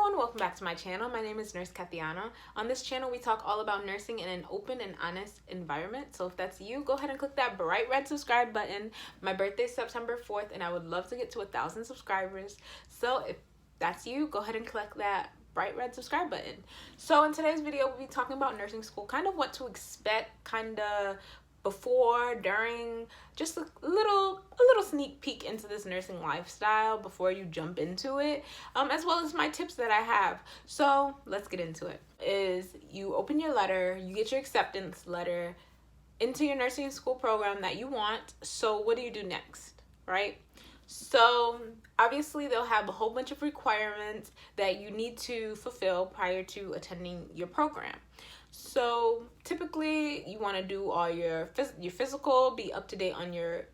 everyone, welcome back to my channel. My name is Nurse Kathiana. On this channel, we talk all about nursing in an open and honest environment. So if that's you, go ahead and click that bright red subscribe button. My birthday is September 4th and I would love to get to 1,000 subscribers. So if that's you, go ahead and click that bright red subscribe button. So in today's video, we'll be talking about nursing school, kind of what to expect, kind of before, during, just a little sneak peek into this nursing lifestyle before you jump into it, as well as my tips that I have. So let's get into it. Is you open your letter, you get your acceptance letter into your nursing school program that you want. So what do you do next, right? So obviously they'll have a whole bunch of requirements that you need to fulfill prior to attending your program. So typically you want to do all your physical, be up to date on your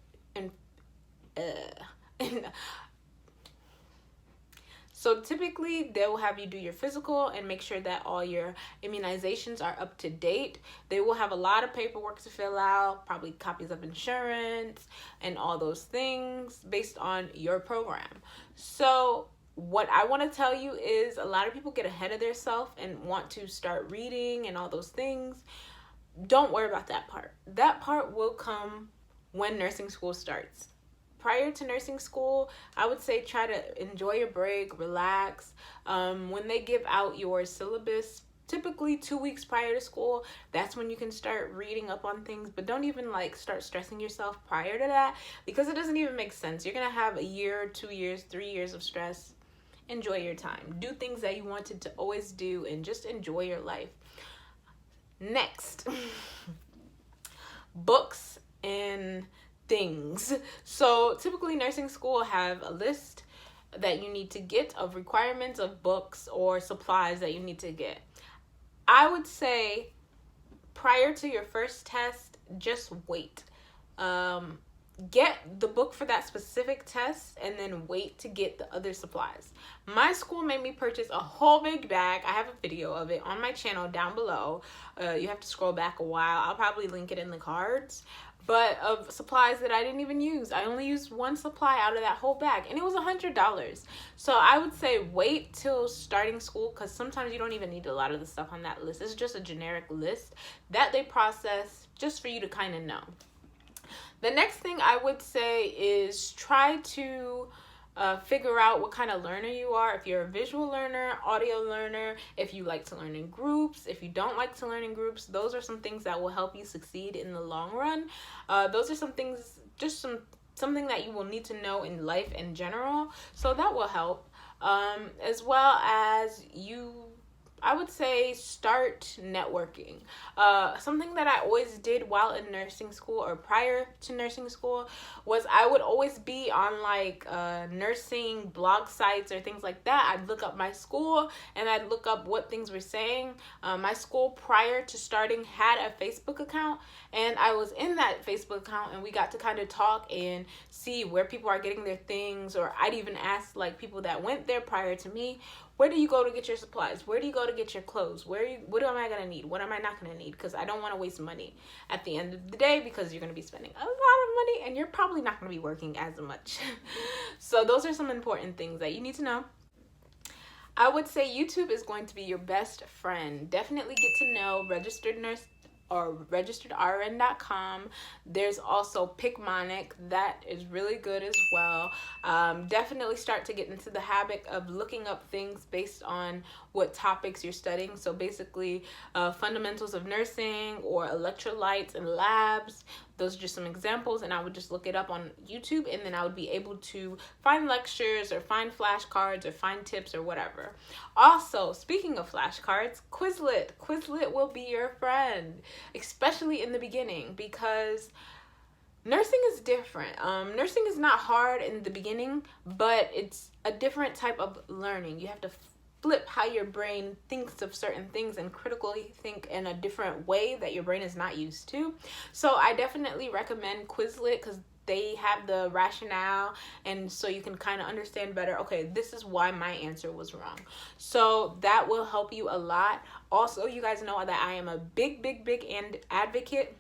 so typically they will have you do your physical and make sure that all your immunizations are up to date. They will have a lot of paperwork to fill out, probably copies of insurance and all those things based on your program. So what I want to tell you is a lot of people get ahead of themselves and want to start reading and all those things. Don't worry about that part. That part will come when nursing school starts. Prior to nursing school, I would say try to enjoy your break, relax. When they give out your syllabus, typically 2 weeks prior to school, that's when you can start reading up on things. But don't even start stressing yourself prior to that, because it doesn't even make sense. You're gonna have a year, 2 years, 3 years of stress. Enjoy your time. Do things that you wanted to always do and just enjoy your life. Next, books and things. So typically nursing school have a list that you need to get of requirements of books or supplies that you need to get. I would say prior to your first test, just wait. Get the book for that specific test and then wait to get the other supplies. My school made me purchase a whole big bag. I have a video of it on my channel down below. You have to scroll back a while. I'll probably link it in the cards. But of supplies that I didn't even use. I only used one supply out of that whole bag and it was $100. So I would say wait till starting school, because sometimes you don't even need a lot of the stuff on that list. It's just a generic list that they process just for you to kind of know. The next thing I would say is try to figure out what kind of learner you are. If you're a visual learner, audio learner, if you like to learn in groups, if you don't like to learn in groups, those are some things that will help you succeed in the long run. Those are some things, just something that you will need to know in life in general. So that will help. As well as I would say start networking. Something that I always did while in nursing school or prior to nursing school was I would always be on nursing blog sites or things like that. I'd look up my school and I'd look up what things were saying. My school prior to starting had a Facebook account, and I was in that Facebook account and we got to kind of talk and see where people are getting their things. Or I'd even ask people that went there prior to me, where do you go to get your supplies? Where do you go to get your clothes? What am I going to need? What am I not going to need? Because I don't want to waste money at the end of the day, because you're going to be spending a lot of money and you're probably not going to be working as much. So those are some important things that you need to know. I would say YouTube is going to be your best friend. Definitely get to know Registered Nurse or registeredrn.com. There's also Picmonic, that is really good as well. Definitely start to get into the habit of looking up things based on what topics you're studying. So basically fundamentals of nursing or electrolytes and labs. Those are just some examples, and I would just look it up on YouTube, and then I would be able to find lectures or find flashcards or find tips or whatever. Also, speaking of flashcards, Quizlet. Quizlet will be your friend, especially in the beginning, because nursing is different. Nursing is not hard in the beginning, but it's a different type of learning. You have to flip how your brain thinks of certain things and critically think in a different way that your brain is not used to. So I definitely recommend Quizlet, because they have the rationale, and so you can kind of understand better, okay, this is why my answer was wrong. So that will help you a lot. Also, you guys know that I am a big advocate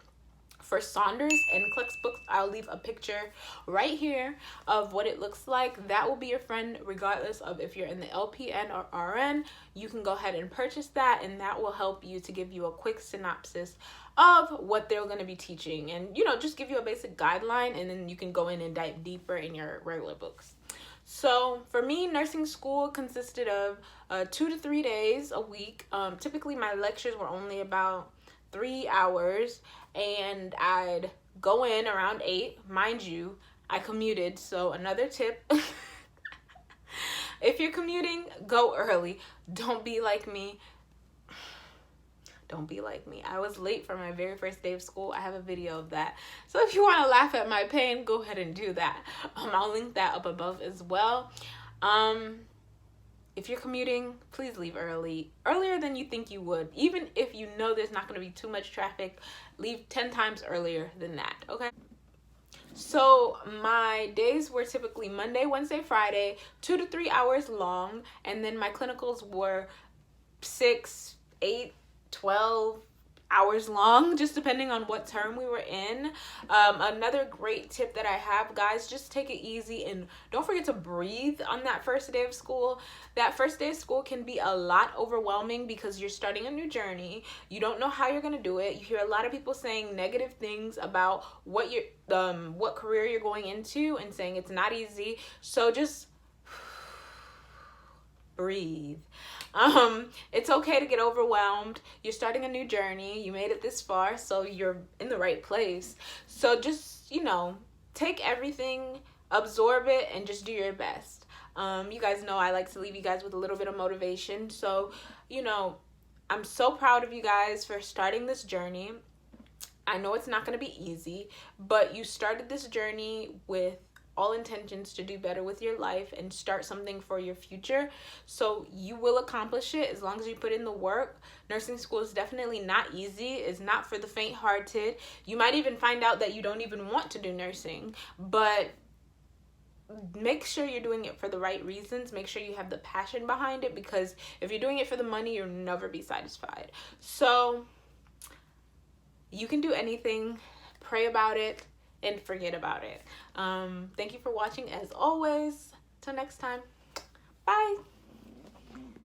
For Saunders NCLEX books, I'll leave a picture right here of what it looks like. That will be your friend regardless of if you're in the LPN or RN. You can go ahead and purchase that, and that will help you to give you a quick synopsis of what they're going to be teaching, and just give you a basic guideline, and then you can go in and dive deeper in your regular books. So for me, nursing school consisted of 2 to 3 days a week. Typically my lectures were only about 3 hours, and I'd go in around 8. Mind you, I commuted, so another tip. If you're commuting, go early. Don't be like me. Don't be like me. I was late for my very first day of school. I have a video of that. So if you want to laugh at my pain, go ahead and do that. I'll link that up above as well. If you're commuting, please leave earlier than you think you would. Even if you know there's not going to be too much traffic, leave 10 times earlier than that, okay? So my days were typically Monday, Wednesday, Friday, 2 to 3 hours long, and then my clinicals were 6, 8, 12 hours long, just depending on what term we were in. Another great tip that I have, guys, just take it easy and don't forget to breathe on that first day of school. That first day of school can be a lot overwhelming because you're starting a new journey. You don't know how you're going to do it. You hear a lot of people saying negative things about what career you're going into and saying it's not easy. So just breathe. It's okay to get overwhelmed. You're starting a new journey. You made it this far, so you're in the right place. So just, take everything, absorb it, and just do your best. You guys know I like to leave you guys with a little bit of motivation. So, I'm so proud of you guys for starting this journey. I know it's not going to be easy, but you started this journey with all intentions to do better with your life and start something for your future. So you will accomplish it as long as you put in the work. Nursing school is definitely not easy. It's not for the faint-hearted. You might even find out that you don't even want to do nursing, but make sure you're doing it for the right reasons. Make sure you have the passion behind it, because if you're doing it for the money, you'll never be satisfied. So you can do anything. Pray about it and forget about it. Thank you for watching as always. Till next time. Bye.